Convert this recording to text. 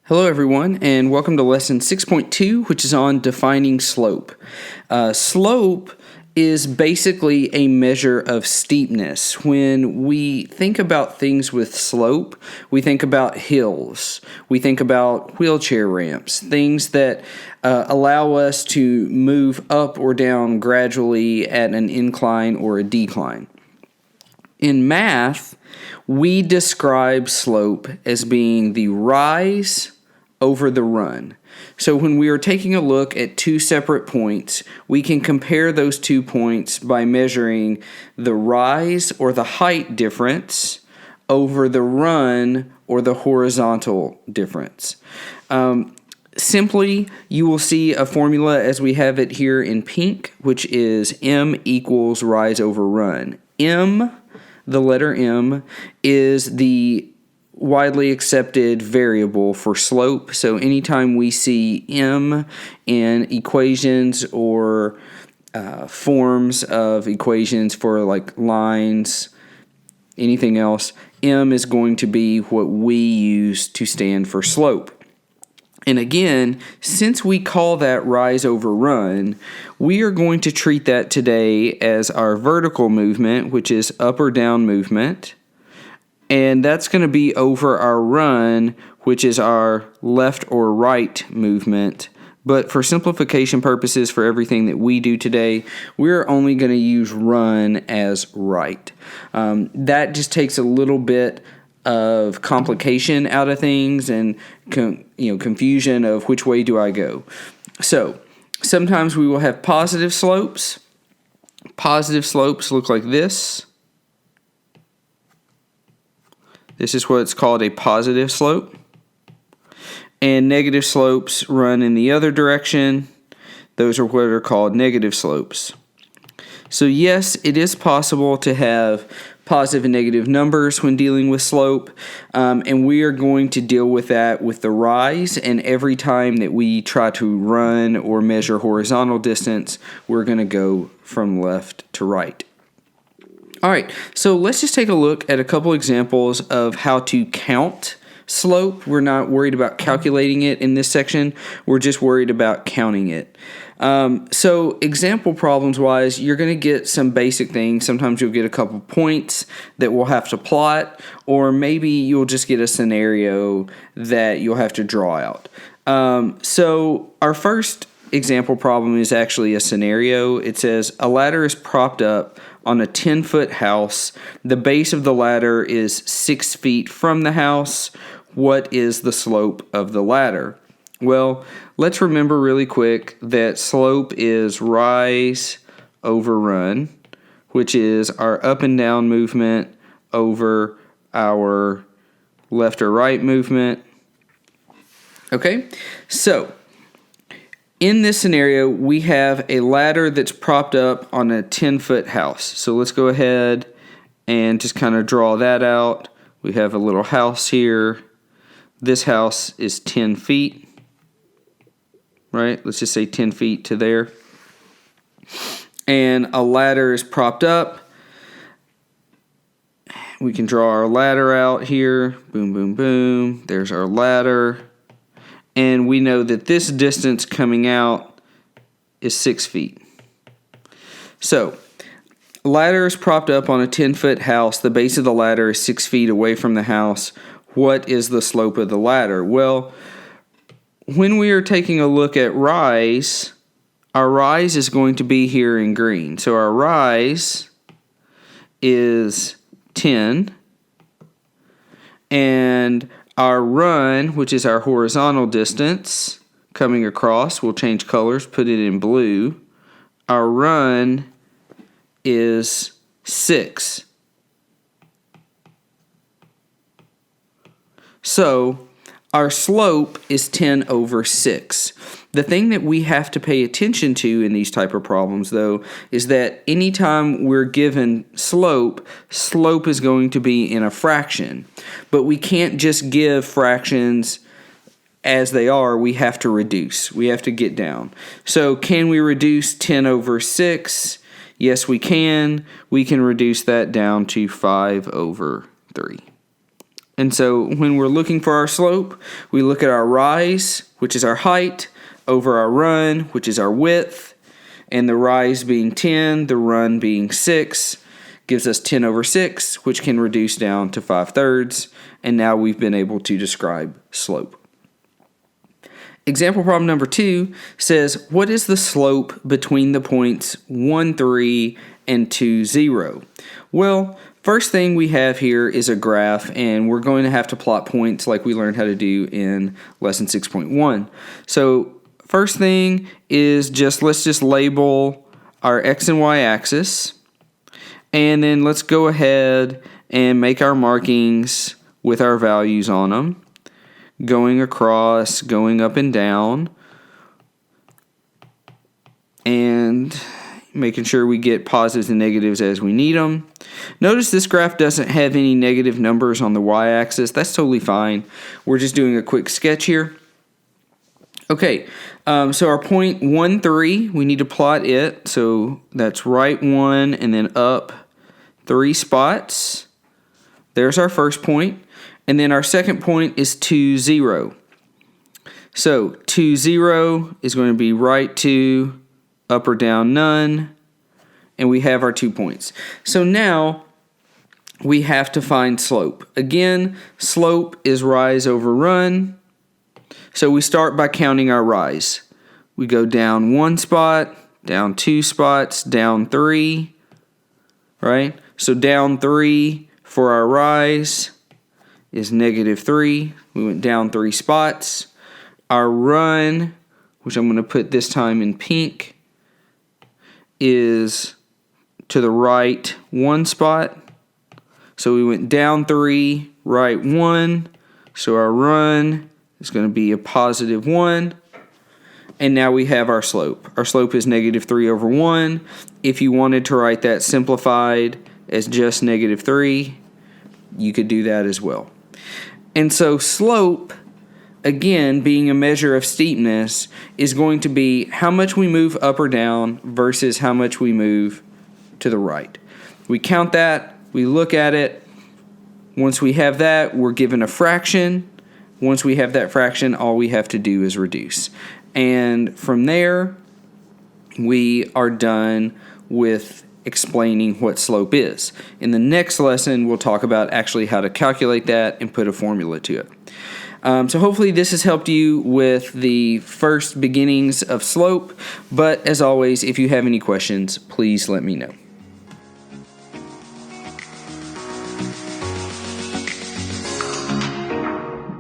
Hello everyone, and welcome to lesson 6.2, which is on defining slope. Slope is basically a measure of steepness. When we think about things with slope, we think about hills, we think about wheelchair ramps, things that allow us to move up or down gradually at an incline or a decline. In math, we describe slope as being the rise over the run. So when we are taking a look at two separate points, we can compare those 2 points by measuring the rise or the height difference over the run or the horizontal difference. Simply, you will see a formula as we have it here in pink, which is M equals rise over run. M, the letter M, is the widely accepted variable for slope. So anytime we see M in equations or forms of equations for like lines, anything else, M is going to be what we use to stand for slope. And again, since we call that rise over run, we are going to treat that today as our vertical movement, which is up or down movement. And that's going to be over our run, which is our left or right movement. But for simplification purposes, for everything that we do today, we're only going to use run as right. That just takes a little bit of complication out of things and confusion of which way do I go. So sometimes we will have positive slopes. Positive slopes look like this. This is what's called a positive slope. And negative slopes run in the other direction. Those are what are called negative slopes. So yes, it is possible to have positive and negative numbers when dealing with slope, and we are going to deal with that with the rise, and every time that we try to run or measure horizontal distance, we're going to go from left to right. All right, so let's just take a look at a couple examples of how to count slope. We're not worried about calculating it in this section. We're just worried about counting it. So example problems wise, you're going to get some basic things. Sometimes you'll get a couple points that we'll have to plot, or maybe you'll just get a scenario that you'll have to draw out. So our first example problem is actually a scenario. It says a ladder is propped up on a 10-foot house. The base of the ladder is 6 feet from the house. What is the slope of the ladder? Well, let's remember really quick that slope is rise over run, which is our up and down movement over our left or right movement. Okay, so in this scenario, we have a ladder that's propped up on a 10-foot house. So let's go ahead and just kind of draw that out. We have a little house here. This house is 10 feet, right? Let's just say 10 feet to there. And a ladder is propped up. We can draw our ladder out here. Boom, boom, boom. There's our ladder. And we know that this distance coming out is 6 feet. So, ladder is propped up on a 10-foot house. The base of the ladder is 6 feet away from the house. What is the slope of the ladder? Well, when we are taking a look at rise, our rise is going to be here in green. So our rise is 10. And our run, which is our horizontal distance coming across, we'll change colors, put it in blue. Our run is 6. So our slope is 10 over 6. The thing that we have to pay attention to in these type of problems, though, is that anytime we're given slope, slope is going to be in a fraction. But we can't just give fractions as they are. We have to reduce. We have to get down. So can we reduce 10 over 6? Yes, we can. We can reduce that down to 5/3. And so when we're looking for our slope, we look at our rise, which is our height, over our run, which is our width, and the rise being 10, the run being 6, gives us 10/6, which can reduce down to 5/3, and now we've been able to describe slope. Example problem number 2 says, what is the slope between the points 1, 3 and 2, 0? Well, first thing we have here is a graph, and we're going to have to plot points like we learned how to do in lesson 6.1. So first thing is let's just label our x and y axis, and then let's go ahead and make our markings with our values on them, going across, going up and down, and making sure we get positives and negatives as we need them. Notice this graph doesn't have any negative numbers on the y-axis. That's totally fine. We're just doing a quick sketch here. Okay, so our point 1, 3, we need to plot it. So that's right 1 and then up 3 spots. There's our first point. And then our second point is 2, 0. So 2, 0 is going to be right 2, up or down none, and we have our 2 points. So now we have to find slope. Again, slope is rise over run. So we start by counting our rise. We go down 1 spot, down 2 spots, down 3, right? So down 3 for our rise is -3. We went down 3 spots. Our run, which I'm going to put this time in pink, is to the right 1 spot. So we went down 3, right 1. So our run is going to be a +1. And now we have our slope. Our slope is -3/1. If you wanted to write that simplified as just -3, you could do that as well. And so slope, again, being a measure of steepness, is going to be how much we move up or down versus how much we move to the right. We count that, we look at it. Once we have that, we're given a fraction. Once we have that fraction, all we have to do is reduce. And from there, we are done with explaining what slope is. In the next lesson, we'll talk about actually how to calculate that and put a formula to it. So hopefully this has helped you with the first beginnings of slope. But as always, if you have any questions, please let me know.